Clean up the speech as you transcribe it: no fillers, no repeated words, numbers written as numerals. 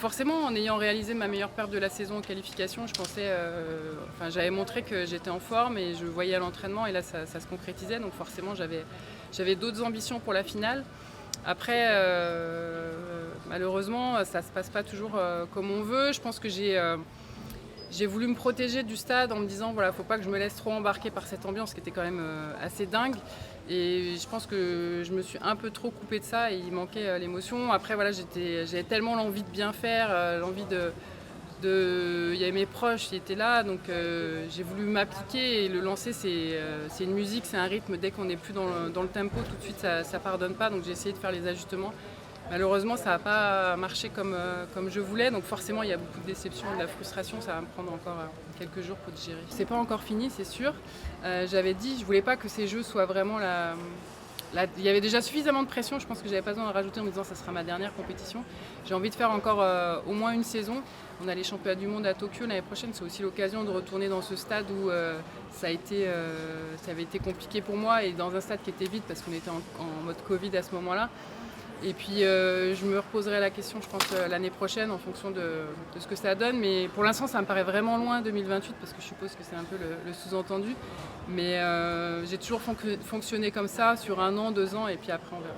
Forcément, en ayant réalisé ma meilleure perte de la saison en qualification, je pensais, j'avais montré que j'étais en forme et je voyais à l'entraînement et là ça se concrétisait. Donc forcément, j'avais d'autres ambitions pour la finale. Après, malheureusement, ça ne se passe pas toujours comme on veut. Je pense que j'ai voulu me protéger du stade en me disant voilà, faut pas que je me laisse trop embarquer par cette ambiance qui était quand même assez dingue. Et je pense que je me suis un peu trop coupée de ça et il manquait l'émotion. Après voilà, j'avais tellement l'envie de bien faire, l'envie il y avait mes proches qui étaient là, donc j'ai voulu m'appliquer et le lancer c'est une musique, c'est un rythme. Dès qu'on n'est plus dans le tempo, tout de suite ça pardonne pas. Donc j'ai essayé de faire les ajustements. Malheureusement, ça n'a pas marché comme je voulais, donc forcément il y a beaucoup de déception, de la frustration, ça va me prendre encore quelques jours pour digérer. C'est pas encore fini, c'est sûr. J'avais dit, je voulais pas que ces jeux soient vraiment il y avait déjà suffisamment de pression, je pense que j'avais pas besoin de rajouter en me disant que ça sera ma dernière compétition. J'ai envie de faire encore au moins une saison. On a les championnats du monde à Tokyo l'année prochaine, c'est aussi l'occasion de retourner dans ce stade où ça avait été compliqué pour moi et dans un stade qui était vide parce qu'on était en mode Covid à ce moment-là. Et puis je me reposerai la question, je pense, l'année prochaine en fonction de ce que ça donne. Mais pour l'instant, ça me paraît vraiment loin 2028 parce que je suppose que c'est un peu le sous-entendu. Mais j'ai toujours fonctionné comme ça sur 1 an, 2 ans et puis après on verra.